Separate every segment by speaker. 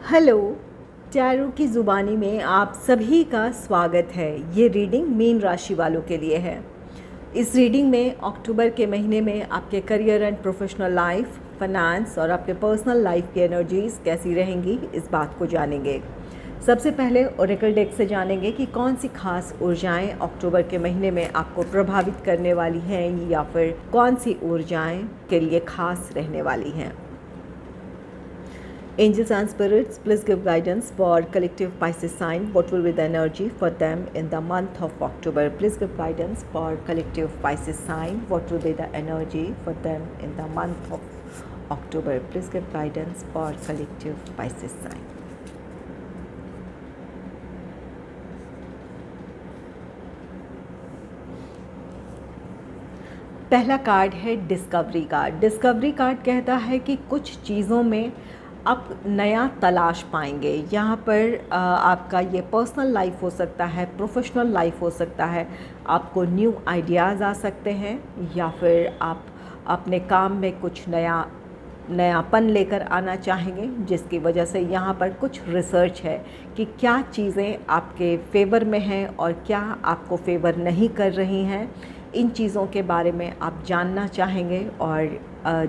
Speaker 1: Hello. Tarot की ज़ुबानी में आप सभी का स्वागत है। ये रीडिंग मीन राशि वालों के लिए है। इस रीडिंग में अक्टूबर के महीने में आपके career and professional life, finance और आपके पर्सनल लाइफ की एनर्जीज़ कैसी रहेंगी, इस बात को जानेंगे। सबसे पहले ओरेकल डेक से जानेंगे कि कौन सी खास ऊर्जाएं अक्टूबर के महीने में आपको प्रभावित करने वाली हैं या फिर कौन सी ऊर्जाएं के लिए खास रहने वाली हैं। Angels and spirits, please give guidance for collective Pisces sign. What will be the energy for them in the month of October? Please give guidance for collective Pisces sign. What will be the energy for them in the month of October? Please give guidance for collective Pisces sign. पहला card है discovery card. Discovery card कहता है कि कुछ चीज़ों में आप नया तलाश पाएंगे। यहाँ पर आपका ये पर्सनल लाइफ हो सकता है, प्रोफेशनल लाइफ हो सकता है। आपको न्यू आइडियाज़ आ सकते हैं या फिर आप अपने काम में कुछ नयापन लेकर आना चाहेंगे, जिसकी वजह से यहाँ पर कुछ रिसर्च है कि क्या चीज़ें आपके फेवर में हैं और क्या आपको फेवर नहीं कर रही हैं। इन चीज़ों के बारे में आप जानना चाहेंगे और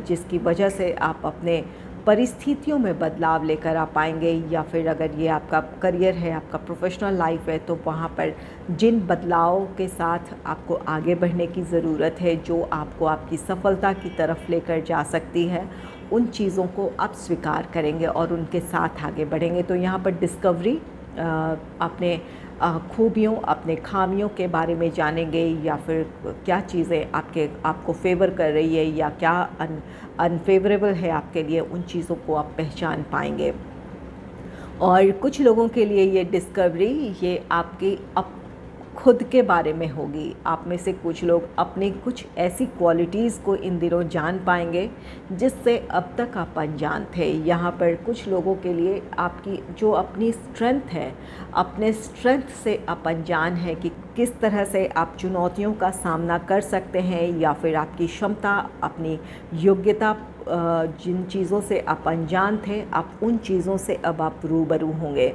Speaker 1: जिसकी वजह से आप अपने परिस्थितियों में बदलाव लेकर आ पाएंगे। या फिर अगर ये आपका करियर है, आपका प्रोफेशनल लाइफ है, तो वहाँ पर जिन बदलावों के साथ आपको आगे बढ़ने की ज़रूरत है, जो आपको आपकी सफलता की तरफ लेकर जा सकती है, उन चीज़ों को आप स्वीकार करेंगे और उनके साथ आगे बढ़ेंगे। तो यहाँ पर डिस्कवरी अपने खूबियों, अपने खामियों के बारे में जानेंगे या फिर क्या चीज़ें आपको फेवर कर रही है या क्या अनफेवरेबल है आपके लिए, उन चीज़ों को आप पहचान पाएंगे। और कुछ लोगों के लिए ये डिस्कवरी ये आपकी खुद के बारे में होगी। आप में से कुछ लोग अपनी कुछ ऐसी क्वालिटीज़ को इन दिनों जान पाएंगे जिससे अब तक आप अनजान थे। यहाँ पर कुछ लोगों के लिए आपकी जो अपनी स्ट्रेंथ है, अपने स्ट्रेंथ से आप अनजान है कि किस तरह से आप चुनौतियों का सामना कर सकते हैं या फिर आपकी क्षमता, अपनी योग्यता, जिन चीज़ों से आप अनजान थे, आप उन चीज़ों से अब आप रूबरू होंगे।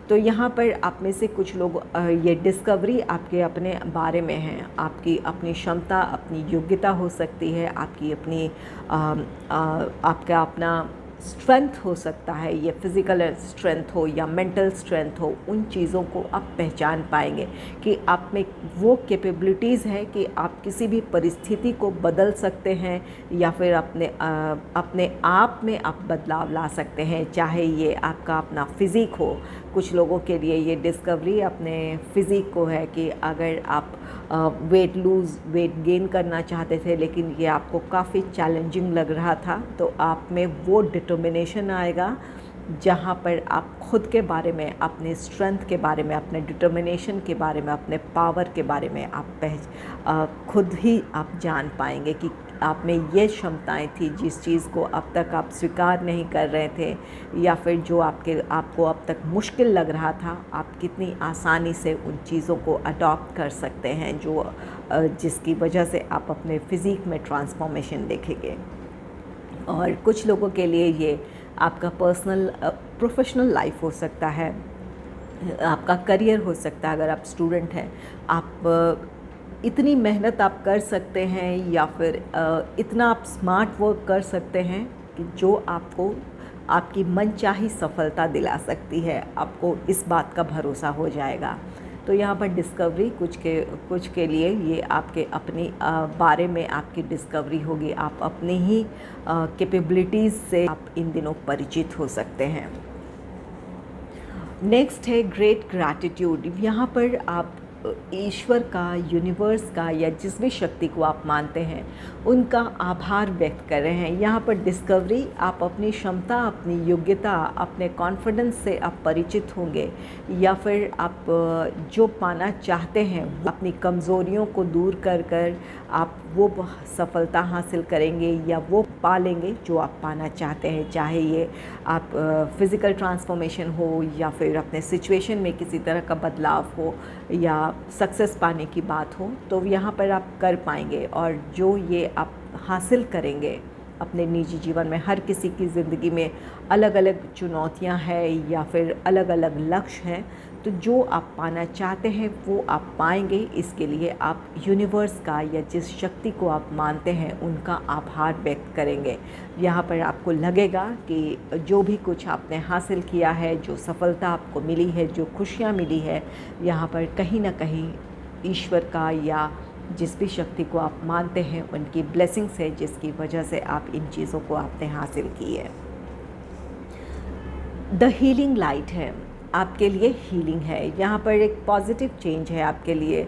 Speaker 1: तो यहाँ पर आप में से कुछ लोग ये डिस्कवरी आपके अपने बारे में है। आपकी अपनी क्षमता, अपनी योग्यता हो सकती है, आपकी अपनी आपका अपना स्ट्रेंथ हो सकता है, ये फिज़िकल स्ट्रेंथ हो या मेंटल स्ट्रेंथ हो। उन चीज़ों को आप पहचान पाएंगे कि आप में वो कैपेबिलिटीज़ है कि आप किसी भी परिस्थिति को बदल सकते हैं या फिर अपने आप में आप बदलाव ला सकते हैं। चाहे ये आपका अपना फ़िज़िक हो, कुछ लोगों के लिए ये डिस्कवरी अपने फ़िज़िक को है कि अगर आप वेट गेन करना चाहते थे लेकिन ये आपको काफ़ी चैलेंजिंग लग रहा था, तो आप में वो डिटर्मिनेशन आएगा जहाँ पर आप खुद के बारे में, अपने स्ट्रेंथ के बारे में, अपने डिटर्मिनेशन के बारे में, अपने पावर के बारे में आप खुद ही आप जान पाएंगे कि आप में ये क्षमताएं थी जिस चीज़ को अब तक आप स्वीकार नहीं कर रहे थे या फिर जो आपको अब तक मुश्किल लग रहा था, आप कितनी आसानी से उन चीज़ों को अडॉप्ट कर सकते हैं, जिसकी वजह से आप अपने फ़िज़िक में ट्रांसफॉर्मेशन देखेंगे। और कुछ लोगों के लिए ये आपका पर्सनल प्रोफेशनल लाइफ हो सकता है, आपका करियर हो सकता है। अगर आप स्टूडेंट हैं, आप इतनी मेहनत आप कर सकते हैं या फिर इतना आप स्मार्ट वर्क कर सकते हैं कि जो आपको आपकी मनचाही सफलता दिला सकती है। आपको इस बात का भरोसा हो जाएगा। तो यहाँ पर डिस्कवरी कुछ के लिए ये आपके अपनी बारे में आपकी डिस्कवरी होगी। आप अपनी ही कैपेबिलिटीज़ से आप इन दिनों परिचित हो सकते हैं। नेक्स्ट है ग्रेट ग्रैटिट्यूड। यहाँ पर आप ईश्वर का, यूनिवर्स का या जिस भी शक्ति को आप मानते हैं उनका आभार व्यक्त कर रहे हैं। यहाँ पर डिस्कवरी आप अपनी क्षमता, अपनी योग्यता, अपने कॉन्फिडेंस से आप परिचित होंगे या फिर आप जो पाना चाहते हैं अपनी कमज़ोरियों को दूर कर आप वो सफलता हासिल करेंगे या वो पा लेंगे जो आप पाना चाहते हैं। चाहे ये आप फिज़िकल ट्रांसफॉर्मेशन हो या फिर अपने सिचुएशन में किसी तरह का बदलाव हो या सक्सेस पाने की बात हो, तो यहाँ पर आप कर पाएंगे। और जो ये आप हासिल करेंगे अपने निजी जीवन में हर किसी की ज़िंदगी में अलग अलग चुनौतियां हैं या फिर अलग अलग लक्ष्य हैं, तो जो आप पाना चाहते हैं वो आप पाएंगे। इसके लिए आप यूनिवर्स का या जिस शक्ति को आप मानते हैं उनका आभार व्यक्त करेंगे। यहाँ पर आपको लगेगा कि जो भी कुछ आपने हासिल किया है, जो सफलता आपको मिली है, जो खुशियाँ मिली है, यहाँ पर कहीं ना कहीं ईश्वर का या जिस भी शक्ति को आप मानते हैं उनकी ब्लेसिंग्स है, जिसकी वजह से आप इन चीज़ों को आपने हासिल की है। द हीलिंग लाइट है, आपके लिए हीलिंग है। यहाँ पर एक पॉजिटिव चेंज है आपके लिए।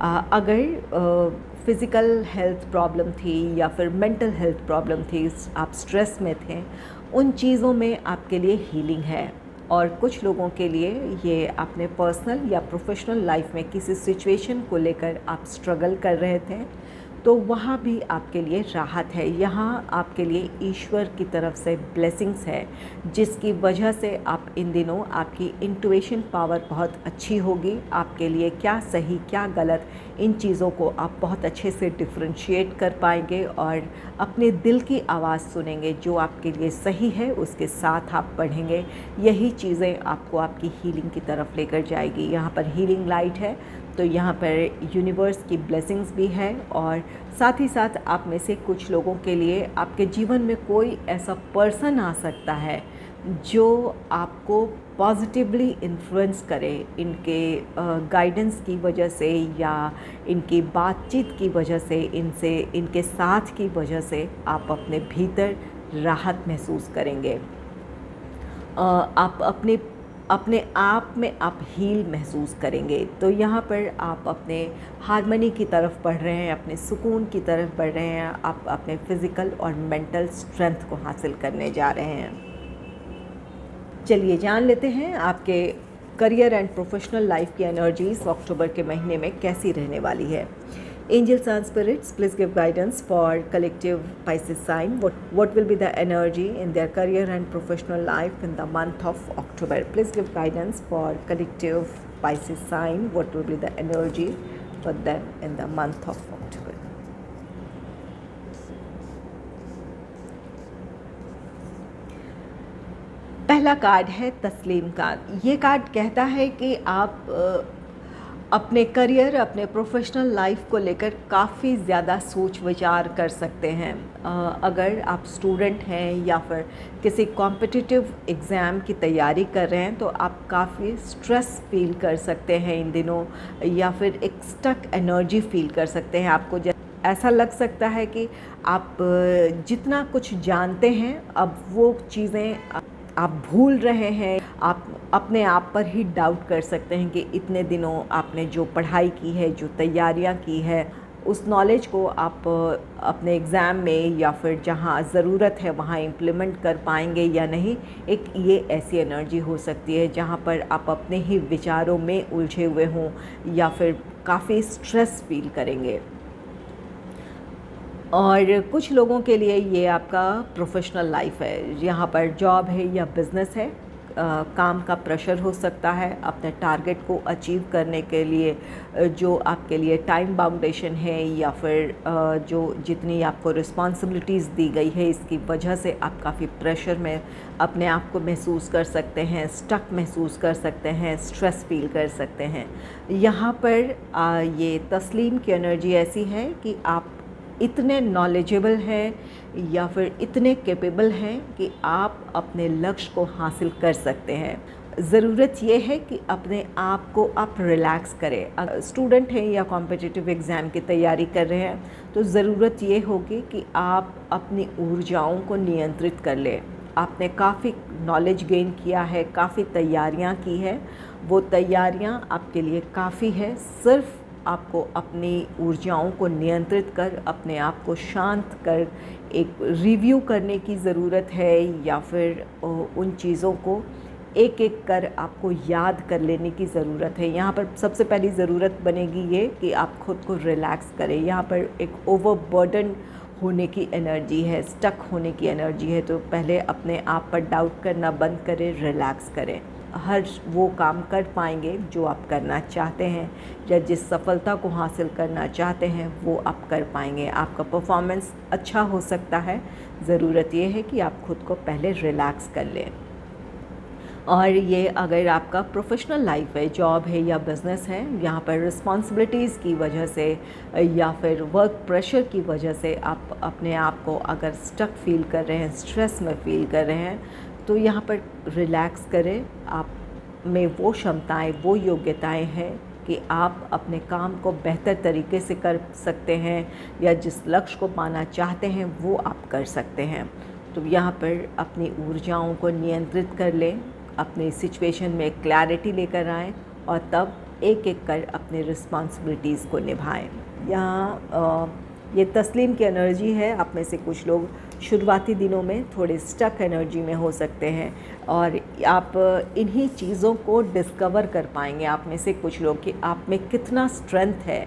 Speaker 1: अगर फिज़िकल हेल्थ प्रॉब्लम थी या फिर मेंटल हेल्थ प्रॉब्लम थी, आप स्ट्रेस में थे, उन चीज़ों में आपके लिए हीलिंग है। और कुछ लोगों के लिए ये अपने पर्सनल या प्रोफेशनल लाइफ में किसी सिचुएशन को लेकर आप स्ट्रगल कर रहे थे, तो वहाँ भी आपके लिए राहत है। यहाँ आपके लिए ईश्वर की तरफ से ब्लेसिंग्स है, जिसकी वजह से आप इन दिनों आपकी इंट्यूशन पावर बहुत अच्छी होगी। आपके लिए क्या सही क्या गलत, इन चीज़ों को आप बहुत अच्छे से डिफ्रेंशिएट कर पाएंगे और अपने दिल की आवाज़ सुनेंगे। जो आपके लिए सही है उसके साथ आप बढ़ेंगे। यही चीज़ें आपको आपकी हीलिंग की तरफ लेकर जाएगी। यहाँ पर हीलिंग लाइट है, तो यहाँ पर यूनिवर्स की ब्लेसिंग्स भी है। और साथ ही साथ आप में से कुछ लोगों के लिए आपके जीवन में कोई ऐसा पर्सन आ सकता है जो आपको पॉजिटिवली इन्फ्लुएंस करे। इनके गाइडेंस की वजह से या इनकी बातचीत की वजह से, इनके साथ की वजह से आप अपने भीतर राहत महसूस करेंगे। आप अपने आप में आप हील महसूस करेंगे। तो यहाँ पर आप अपने हार्मनी की तरफ बढ़ रहे हैं, अपने सुकून की तरफ बढ़ रहे हैं। आप अपने फिज़िकल और मेंटल स्ट्रेंथ को हासिल करने जा रहे हैं। चलिए जान लेते हैं आपके करियर एंड प्रोफेशनल लाइफ की एनर्जीज अक्टूबर के महीने में कैसी रहने वाली है। Angels and spirits, please give guidance for collective Pisces sign. What will be the energy in their career and professional life in the month of October? Please give guidance for collective Pisces sign. What will be the energy for them in the month of October? पहला card है तस्लीम का। ये card कहता है कि आप अपने करियर, अपने प्रोफेशनल लाइफ को लेकर काफ़ी ज़्यादा सोच विचार कर सकते हैं। अगर आप स्टूडेंट हैं या फिर किसी कॉम्पिटिटिव एग्ज़ाम की तैयारी कर रहे हैं, तो आप काफ़ी स्ट्रेस फील कर सकते हैं इन दिनों, या फिर एक स्टक एनर्जी फील कर सकते हैं। आपको ऐसा लग सकता है कि आप जितना कुछ जानते हैं अब वो चीज़ें आप भूल रहे हैं। आप अपने आप पर ही डाउट कर सकते हैं कि इतने दिनों आपने जो पढ़ाई की है, जो तैयारियां की है, उस नॉलेज को आप अपने एग्ज़ाम में या फिर जहां ज़रूरत है वहां इम्प्लीमेंट कर पाएंगे या नहीं। एक ये ऐसी एनर्जी हो सकती है जहां पर आप अपने ही विचारों में उलझे हुए हों या फिर काफ़ी स्ट्रेस फील करेंगे। और कुछ लोगों के लिए ये आपका प्रोफेशनल लाइफ है। यहाँ पर जॉब है या बिज़नेस है, काम का प्रेशर हो सकता है। अपने टारगेट को अचीव करने के लिए जो आपके लिए टाइम बाउंडेशन है या फिर जो जितनी आपको रिस्पॉन्सिबिलिटीज़ दी गई है, इसकी वजह से आप काफ़ी प्रेशर में अपने आप को महसूस कर सकते हैं, स्टक महसूस कर सकते हैं, स्ट्रेस फील कर सकते हैं। यहाँ पर ये तस्लीम की एनर्जी ऐसी है कि आप इतने नॉलेजेबल हैं या फिर इतने कैपेबल हैं कि आप अपने लक्ष्य को हासिल कर सकते हैं। ज़रूरत ये है कि अपने आप को आप रिलैक्स करें। स्टूडेंट हैं या कॉम्पिटिटिव एग्ज़ाम की तैयारी कर रहे हैं, तो ज़रूरत ये होगी कि आप अपनी ऊर्जाओं को नियंत्रित कर लें। आपने काफ़ी नॉलेज गेन किया है, काफ़ी तैयारियां की है, वो तैयारियां आपके लिए काफ़ी है। सिर्फ आपको अपनी ऊर्जाओं को नियंत्रित कर, अपने आप को शांत कर एक रिव्यू करने की ज़रूरत है, या फिर उन चीज़ों को एक एक कर आपको याद कर लेने की ज़रूरत है। यहाँ पर सबसे पहली ज़रूरत बनेगी ये कि आप खुद को रिलैक्स करें। यहाँ पर एक ओवरबर्डन होने की एनर्जी है, स्टक होने की एनर्जी है, तो पहले अपने आप पर डाउट करना बंद करें, रिलैक्स करें। हर वो काम कर पाएंगे जो आप करना चाहते हैं, या जिस सफलता को हासिल करना चाहते हैं वो आप कर पाएंगे। आपका परफॉर्मेंस अच्छा हो सकता है। ज़रूरत ये है कि आप खुद को पहले रिलैक्स कर लें। और ये अगर आपका प्रोफेशनल लाइफ है, जॉब है या बिज़नेस है, यहाँ पर रिस्पॉन्सिबिलिटीज़ की वजह से या फिर वर्क प्रेशर की वजह से आप अपने आप को अगर स्टक फील कर रहे हैं, स्ट्रेस में फील कर रहे हैं, तो यहाँ पर रिलैक्स करें। आप में वो क्षमताएं, वो योग्यताएं हैं कि आप अपने काम को बेहतर तरीके से कर सकते हैं, या जिस लक्ष्य को पाना चाहते हैं वो आप कर सकते हैं। तो यहाँ पर अपनी ऊर्जाओं को नियंत्रित कर लें, अपनी सिचुएशन में क्लैरिटी लेकर आएँ और तब एक एक कर अपनी रिस्पॉन्सिबिलिटीज़ को निभाएं। यहाँ ये तस्लीम की एनर्जी है। आप में से कुछ लोग शुरुआती दिनों में थोड़े स्टक एनर्जी में हो सकते हैं और आप इन्हीं चीज़ों को डिस्कवर कर पाएंगे, आप में से कुछ लोग, कि आप में कितना स्ट्रेंथ है,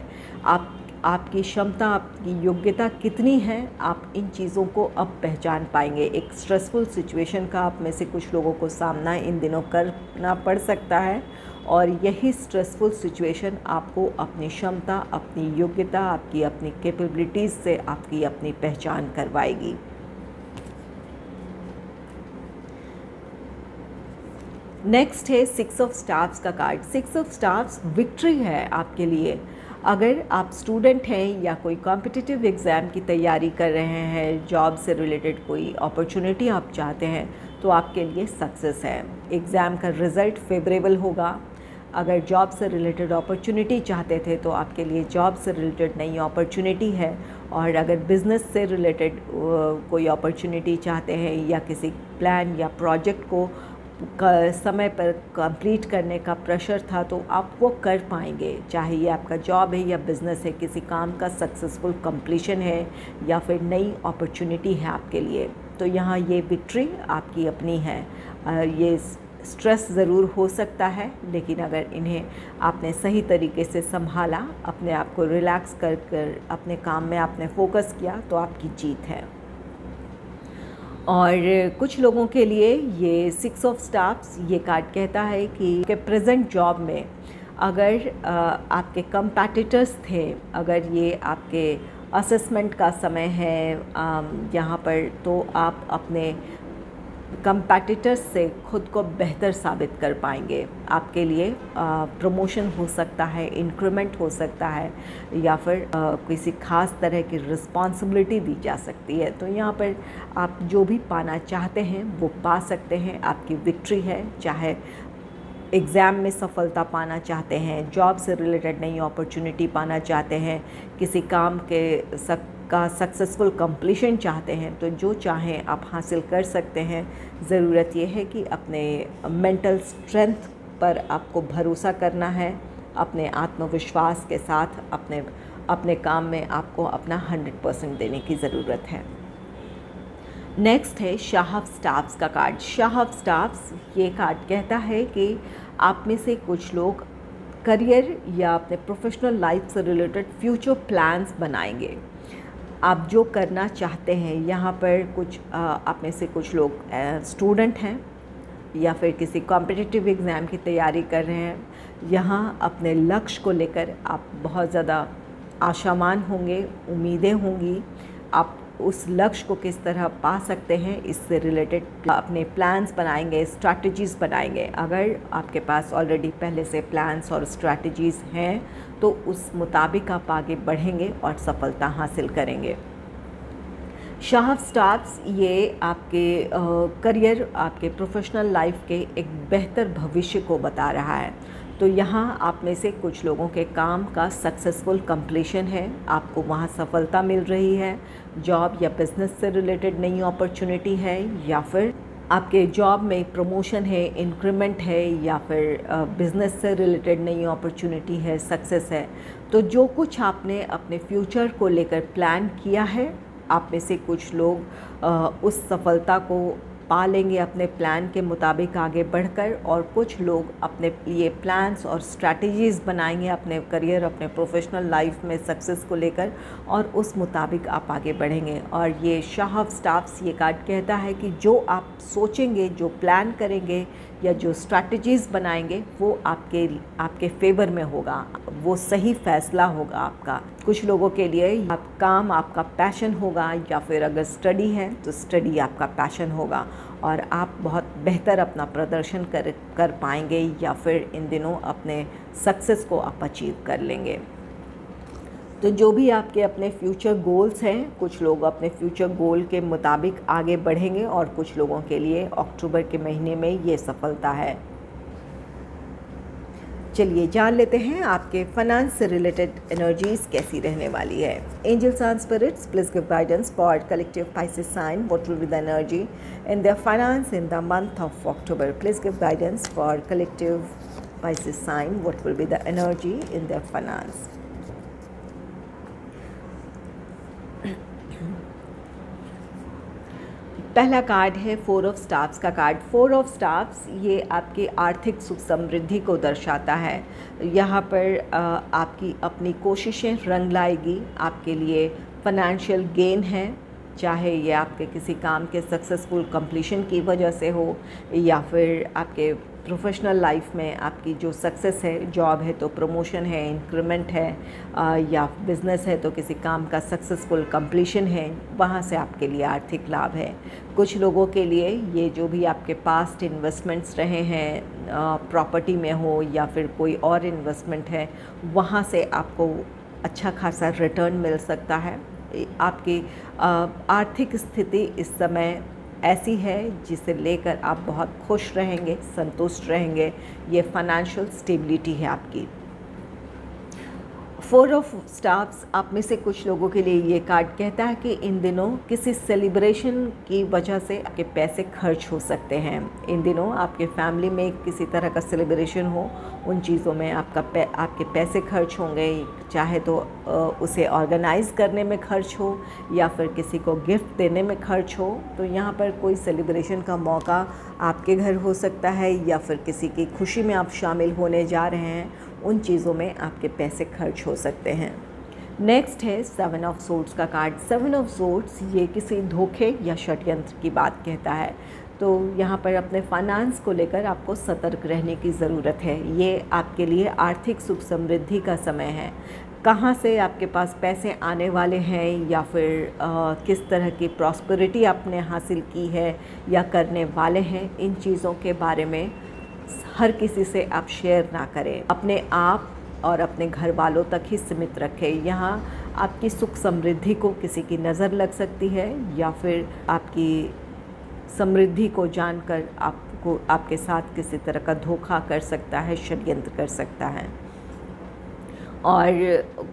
Speaker 1: आपकी क्षमता, आपकी योग्यता कितनी है। आप इन चीज़ों को अब पहचान पाएंगे। एक स्ट्रेसफुल सिचुएशन का आप में से कुछ लोगों को सामना इन दिनों करना पड़ सकता है, और यही स्ट्रेसफुल सिचुएशन आपको अपनी क्षमता, अपनी योग्यता, आपकी अपनी कैपेबिलिटीज़ से आपकी अपनी पहचान करवाएगी। नेक्स्ट है 6 ऑफ स्टार्स का कार्ड। 6 ऑफ स्टार्स विक्ट्री है आपके लिए। अगर आप स्टूडेंट हैं या कोई कॉम्पिटिटिव एग्ज़ाम की तैयारी कर रहे हैं, जॉब से रिलेटेड कोई अपॉर्चुनिटी आप चाहते हैं, तो आपके लिए सक्सेस है। एग्ज़ाम का रिज़ल्ट फेवरेबल होगा। अगर जॉब से रिलेटेड अपॉर्चुनिटी चाहते थे तो आपके लिए जॉब से रिलेटेड नई अपॉर्चुनिटी है। और अगर बिज़नेस से रिलेटेड कोई अपॉर्चुनिटी चाहते हैं या किसी प्लान या प्रोजेक्ट को समय पर कंप्लीट करने का प्रेशर था, तो आप वो कर पाएंगे। चाहे ये आपका जॉब है या बिज़नेस है, किसी काम का सक्सेसफुल कंप्लीशन है या फिर नई अपॉर्चुनिटी है आपके लिए, तो यहाँ ये विक्ट्री आपकी अपनी है। ये स्ट्रेस ज़रूर हो सकता है, लेकिन अगर इन्हें आपने सही तरीके से संभाला, अपने आप को रिलैक्स कर कर अपने काम में आपने फोकस किया, तो आपकी जीत है। और कुछ लोगों के लिए ये 6 ऑफ स्टार्स ये कार्ड कहता है कि प्रेजेंट जॉब में अगर आपके कंपैटिटर्स थे, अगर ये आपके असेसमेंट का समय है यहाँ पर, तो आप अपने कंपैटिटर्स से खुद को बेहतर साबित कर पाएंगे। आपके लिए प्रमोशन हो सकता है, इंक्रीमेंट हो सकता है, या फिर किसी खास तरह की रिस्पॉन्सिबिलिटी दी जा सकती है। तो यहाँ पर आप जो भी पाना चाहते हैं वो पा सकते हैं। आपकी विक्ट्री है। चाहे एग्ज़ाम में सफलता पाना चाहते हैं, जॉब से रिलेटेड नई अपॉर्चुनिटी पाना चाहते हैं, किसी काम के सक्सेसफुल कंप्लीशन चाहते हैं, तो जो चाहें आप हासिल कर सकते हैं। ज़रूरत यह है कि अपने मेंटल स्ट्रेंथ पर आपको भरोसा करना है। अपने आत्मविश्वास के साथ अपने काम में आपको अपना 100% देने की ज़रूरत है। नेक्स्ट है शाह ऑफ स्टार्स का कार्ड। शाह ऑफ स्टार्स ये कार्ड कहता है कि आप में से कुछ लोग करियर या अपने प्रोफेशनल लाइफ से रिलेटेड फ्यूचर प्लान्स बनाएंगे। आप जो करना चाहते हैं, यहाँ पर कुछ आप में से कुछ लोग स्टूडेंट हैं या फिर किसी कॉम्पिटिटिव एग्ज़ाम की तैयारी कर रहे हैं। यहाँ अपने लक्ष्य को लेकर आप बहुत ज़्यादा आशावान होंगे, उम्मीदें होंगी। आप उस लक्ष्य को किस तरह पा सकते हैं, इससे रिलेटेड अपने प्लान्स बनाएंगे, स्ट्रैटेजीज़ बनाएंगे। अगर आपके पास ऑलरेडी पहले से प्लान्स और स्ट्रैटेजीज़ हैं, तो उस मुताबिक आप आगे बढ़ेंगे और सफलता हासिल करेंगे। शाह ऑफ स्टार्स ये आपके करियर, आपके प्रोफेशनल लाइफ के एक बेहतर भविष्य को बता रहा है। तो यहाँ आप में से कुछ लोगों के काम का सक्सेसफुल कंप्लीशन है, आपको वहाँ सफलता मिल रही है। जॉब या बिज़नेस से रिलेटेड नई अपॉर्चुनिटी है, या फिर आपके जॉब में प्रमोशन है, इंक्रीमेंट है, या फिर बिज़नेस से रिलेटेड नई अपॉर्चुनिटी है, सक्सेस है। तो जो कुछ आपने अपने फ्यूचर को लेकर प्लान किया है, आप में से कुछ लोग उस सफलता को पा लेंगे अपने प्लान के मुताबिक आगे बढ़कर, और कुछ लोग अपने लिए प्लान्स और स्ट्रैटेजीज़ बनाएंगे अपने करियर, अपने प्रोफेशनल लाइफ में सक्सेस को लेकर, और उस मुताबिक आप आगे बढ़ेंगे। और ये शाह ऑफ स्टार्स ये कार्ड कहता है कि जो आप सोचेंगे, जो प्लान करेंगे, या जो स्ट्रैटेजीज़ बनाएंगे वो आपके फेवर में होगा, वो सही फ़ैसला होगा आपका। कुछ लोगों के लिए काम आपका पैशन होगा, या फिर अगर स्टडी है तो स्टडी आपका पैशन होगा और आप बहुत बेहतर अपना प्रदर्शन कर पाएंगे, या फिर इन दिनों अपने सक्सेस को आप अचीव कर लेंगे। तो जो भी आपके अपने फ्यूचर गोल्स हैं, कुछ लोग अपने फ्यूचर गोल के मुताबिक आगे बढ़ेंगे और कुछ लोगों के लिए अक्टूबर के महीने में ये सफलता है। चलिए जान लेते हैं आपके फाइनेंस से रिलेटेड एनर्जीज कैसी रहने वाली है। Angels and spirits please give guidance for collective Pisces sign, what will be the energy in their finance in the month of October. Please give guidance for collective Pisces sign, what will be the energy in their finance. पहला card है 4 of staffs का card. 4 of staffs ये आपकी आर्थिक सुख समृद्धि को दर्शाता है। यहाँ पर आपकी अपनी कोशिशें रंग लाएगी, आपके लिए फाइनेंशियल गेन है, चाहे ये आपके किसी काम के सक्सेसफुल कंप्लीशन की वजह से हो, या फिर आपके प्रोफेशनल लाइफ में आपकी जो सक्सेस है, जॉब है तो प्रमोशन है, इंक्रीमेंट है, या बिज़नेस है तो किसी काम का सक्सेसफुल कंप्लीशन है, वहाँ से आपके लिए आर्थिक लाभ है। कुछ लोगों के लिए ये जो भी आपके पास्ट इन्वेस्टमेंट्स रहे हैं, प्रॉपर्टी में हो या फिर कोई और इन्वेस्टमेंट है, वहाँ से आपको अच्छा खासा रिटर्न मिल सकता है। आपकी आर्थिक स्थिति इस समय ऐसी है जिसे लेकर आप बहुत खुश रहेंगे, संतुष्ट रहेंगे। ये फाइनेंशियल स्टेबिलिटी है आपकी। 4 ऑफ स्टाफ्स आप में से कुछ लोगों के लिए ये कार्ड कहता है कि इन दिनों किसी सेलिब्रेशन की वजह से आपके पैसे खर्च हो सकते हैं। इन दिनों आपके फैमिली में किसी तरह का सेलिब्रेशन हो, उन चीज़ों में आपके पैसे खर्च होंगे, चाहे तो उसे ऑर्गेनाइज़ करने में खर्च हो या फिर किसी को गिफ्ट देने में खर्च हो। तो यहाँ पर कोई सेलिब्रेशन का मौका आपके घर हो सकता है, या फिर किसी की खुशी में आप शामिल होने जा रहे हैं, उन चीज़ों में आपके पैसे खर्च हो सकते हैं। नेक्स्ट है 7 ऑफ सोर्ड्स का कार्ड। 7 ऑफ सोर्ड्स ये किसी धोखे या षड्यंत्र की बात कहता है। तो यहाँ पर अपने फाइनेंस को लेकर आपको सतर्क रहने की ज़रूरत है। ये आपके लिए आर्थिक सुख समृद्धि का समय है। कहाँ से आपके पास पैसे आने वाले हैं, या फिर किस तरह की प्रॉस्पेरिटी आपने हासिल की है या करने वाले हैं, इन चीज़ों के बारे में हर किसी से आप शेयर ना करें। अपने आप और अपने घर वालों तक ही सीमित रखें। यहाँ आपकी सुख समृद्धि को किसी की नज़र लग सकती है, या फिर आपकी समृद्धि को जानकर आपके साथ किसी तरह का धोखा कर सकता है, षड्यंत्र कर सकता है। और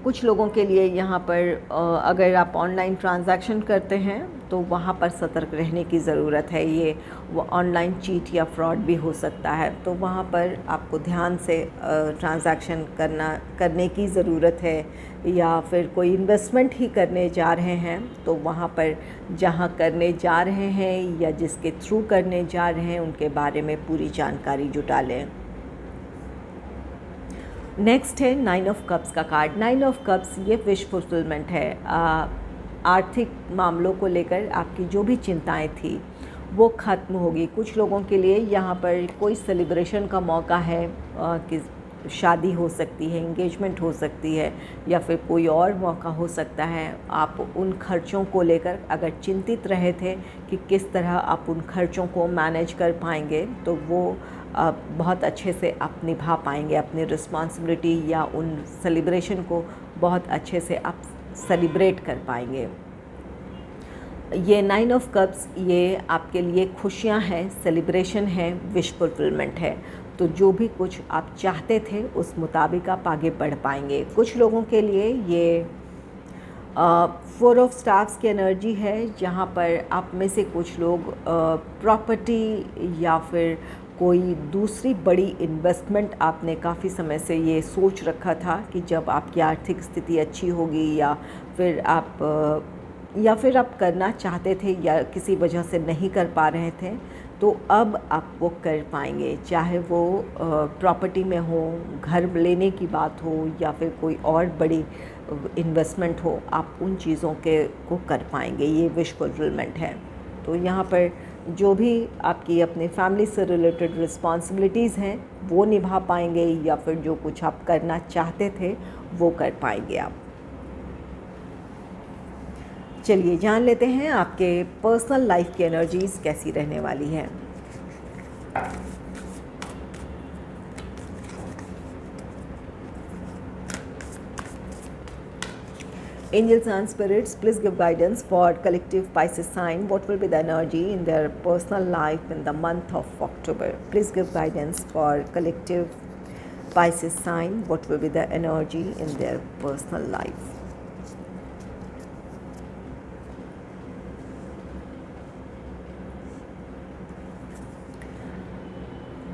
Speaker 1: कुछ लोगों के लिए यहाँ पर अगर आप ऑनलाइन ट्रांजैक्शन करते हैं तो वहाँ पर सतर्क रहने की ज़रूरत है। ये वो ऑनलाइन चीट या फ्रॉड भी हो सकता है, तो वहाँ पर आपको ध्यान से ट्रांजैक्शन करने की ज़रूरत है। या फिर कोई इन्वेस्टमेंट ही करने जा रहे हैं तो वहाँ पर जहाँ करने जा रहे हैं या जिसके थ्रू करने जा रहे हैं उनके बारे में पूरी जानकारी जुटा लें। नेक्स्ट है 9 ऑफ कप्स का कार्ड। 9 ऑफ कप्स ये विश फुलफिलमेंट है। आर्थिक मामलों को लेकर आपकी जो भी चिंताएं थी वो ख़त्म होगी। कुछ लोगों के लिए यहाँ पर कोई सेलिब्रेशन का मौका है, कि शादी हो सकती है, एंगेजमेंट हो सकती है, या फिर कोई और मौका हो सकता है। आप उन खर्चों को लेकर अगर चिंतित रहे थे कि किस तरह आप उन खर्चों को मैनेज कर पाएंगे, तो वो बहुत अच्छे से आप निभा पाएंगे अपनी रिस्पॉन्सिबिलिटी, या उन सेलिब्रेशन को बहुत अच्छे से आप सेलिब्रेट कर पाएंगे। ये 9 ऑफ कप्स ये आपके लिए खुशियाँ हैं, सेलिब्रेशन है, विश फुलफिलमेंट है। तो जो भी कुछ आप चाहते थे उस मुताबिक आप आगे बढ़ पाएंगे। कुछ लोगों के लिए ये 4 ऑफ स्टार्स की एनर्जी है, जहाँ पर आप में से कुछ लोग प्रॉपर्टी या फिर कोई दूसरी बड़ी इन्वेस्टमेंट आपने काफ़ी समय से ये सोच रखा था कि जब आपकी आर्थिक स्थिति अच्छी होगी, या फिर आप करना चाहते थे या किसी वजह से नहीं कर पा रहे थे, तो अब आप वो कर पाएंगे। चाहे वो प्रॉपर्टी में हो, घर लेने की बात हो, या फिर कोई और बड़ी इन्वेस्टमेंट हो, आप उन चीज़ों को कर पाएंगे। ये विश फुलफिलमेंट है। तो यहाँ पर जो भी आपकी अपनी फैमिली से रिलेटेड रिस्पॉन्सिबिलिटीज़ हैं वो निभा पाएंगे, या फिर जो कुछ आप करना चाहते थे वो कर पाएंगे आप। चलिए जान लेते हैं आपके पर्सनल लाइफ की एनर्जीज़ कैसी रहने वाली हैं। Angels and spirits, please give guidance for collective Pisces sign. What will be the energy in their personal life in the month of October? Please give guidance for collective Pisces sign. What will be the energy in their personal life?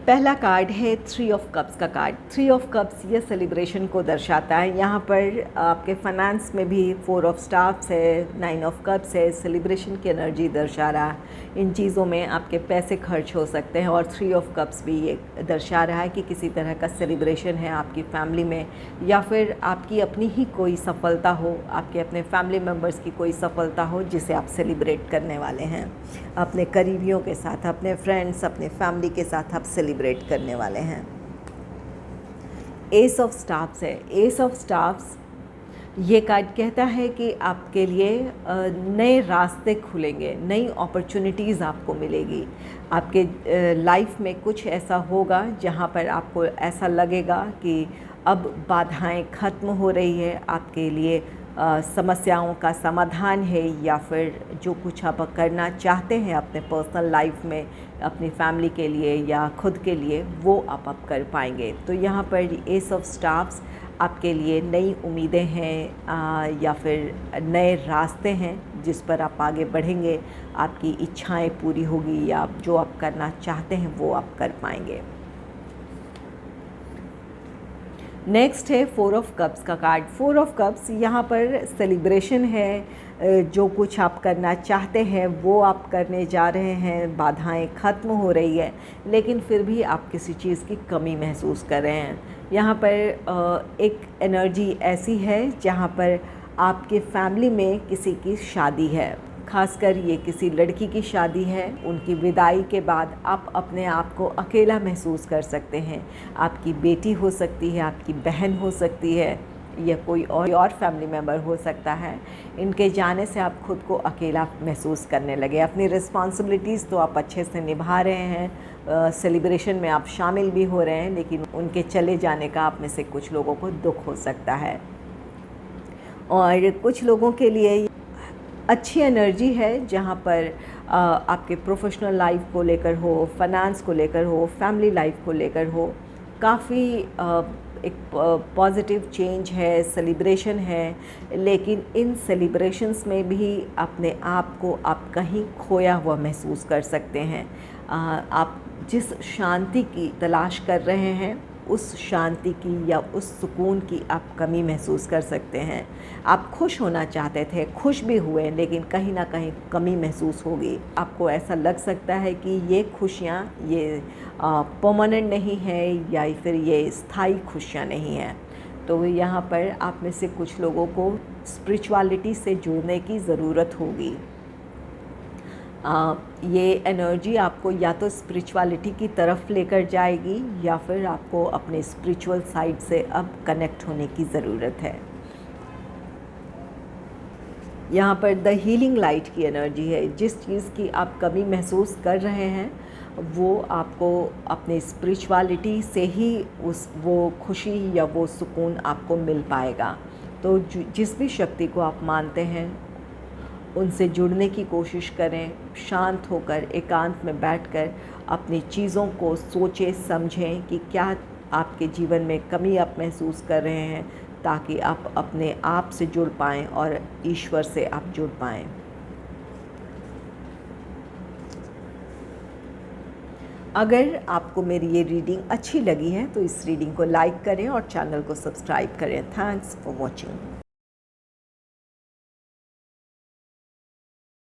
Speaker 1: पहला card है 3 of cups का card. 3 of cups ये celebration को दर्शाता है। यहाँ पर आपके फाइनेंस में भी 4 ऑफ स्टाफ्स है, 9 ऑफ कप्स है, सेलिब्रेशन की एनर्जी दर्शा रहा है। इन चीज़ों में आपके पैसे खर्च हो सकते हैं। और 3 ऑफ कप्स भी ये दर्शा रहा है कि किसी तरह का सेलिब्रेशन है आपकी फैमिली में, या फिर आपकी अपनी ही कोई सफलता हो, आपके अपने फैमिली मेम्बर्स की कोई सफलता हो जिसे आप सेलिब्रेट करने वाले हैं अपने करीबियों के साथ, अपने फ्रेंड्स, अपने फैमिली के साथ आप सेलिब्रेट करने वाले हैं। एस ऑफ स्टाफ्स है। एस ऑफ स्टाफ्स ये कार्ड कहता है कि आपके लिए नए रास्ते खुलेंगे, नई अपॉर्चुनिटीज़ आपको मिलेगी। आपके लाइफ में कुछ ऐसा होगा जहाँ पर आपको ऐसा लगेगा कि अब बाधाएं ख़त्म हो रही है, आपके लिए समस्याओं का समाधान है, या फिर जो कुछ आप करना चाहते हैं अपने पर्सनल लाइफ में, अपनी फैमिली के लिए या खुद के लिए, वो आप अब कर पाएंगे। तो यहाँ पर एस ऑफ स्टाफ्स आपके लिए नई उम्मीदें हैं या फिर नए रास्ते हैं जिस पर आप आगे बढ़ेंगे, आपकी इच्छाएं पूरी होगी, या जो आप करना चाहते हैं वो आप कर पाएंगे। नेक्स्ट है 4 ऑफ कप्स का कार्ड। 4 ऑफ कप्स यहाँ पर सेलिब्रेशन है, जो कुछ आप करना चाहते हैं वो आप करने जा रहे हैं, बाधाएं ख़त्म हो रही है, लेकिन फिर भी आप किसी चीज़ की कमी महसूस कर रहे हैं। यहाँ पर एक एनर्जी ऐसी है जहाँ पर आपके फैमिली में किसी की शादी है, खासकर ये किसी लड़की की शादी है। उनकी विदाई के बाद आप अपने आप को अकेला महसूस कर सकते हैं। आपकी बेटी हो सकती है, आपकी बहन हो सकती है, या कोई और फैमिली मेम्बर हो सकता है। इनके जाने से आप खुद को अकेला महसूस करने लगे। अपनी रिस्पॉन्सिबिलिटीज़ तो आप अच्छे से निभा रहे हैं, सेलिब्रेशन में आप शामिल भी हो रहे हैं, लेकिन उनके चले जाने का आप में से कुछ लोगों को दुख हो सकता है। और कुछ लोगों के लिए अच्छी एनर्जी है जहाँ पर आपके प्रोफेशनल लाइफ को लेकर हो, फाइनेंस को लेकर हो, फैमिली लाइफ को लेकर हो, काफ़ी एक पॉजिटिव चेंज है, सेलिब्रेशन है। लेकिन इन सेलिब्रेशंस में भी अपने आप को आप कहीं खोया हुआ महसूस कर सकते हैं। आप जिस शांति की तलाश कर रहे हैं उस शांति की या उस सुकून की आप कमी महसूस कर सकते हैं। आप खुश होना चाहते थे, खुश भी हुए, लेकिन कहीं ना कहीं कमी महसूस होगी। आपको ऐसा लग सकता है कि ये खुशियाँ ये परमानेंट नहीं है, या फिर ये स्थायी खुशियाँ नहीं हैं। तो यहाँ पर आप में से कुछ लोगों को स्पिरिचुअलिटी से जुड़ने की ज़रूरत होगी। ये एनर्जी आपको या तो स्पिरिचुअलिटी की तरफ लेकर जाएगी, या फिर आपको अपने स्पिरिचुअल साइड से अब कनेक्ट होने की ज़रूरत है। यहाँ पर द हीलिंग लाइट की एनर्जी है। जिस चीज़ की आप कमी महसूस कर रहे हैं वो आपको अपने स्पिरिचुअलिटी से ही वो खुशी या वो सुकून आपको मिल पाएगा। तो जिस भी शक्ति को आप मानते हैं उनसे जुड़ने की कोशिश करें। शांत होकर एकांत में बैठकर अपनी चीज़ों को सोचें, समझें कि क्या आपके जीवन में कमी आप महसूस कर रहे हैं, ताकि आप अपने आप से जुड़ पाएँ और ईश्वर से आप जुड़ पाएँ। अगर आपको मेरी ये रीडिंग अच्छी लगी है तो इस रीडिंग को लाइक करें और चैनल को सब्सक्राइब करें। Thanks for watching.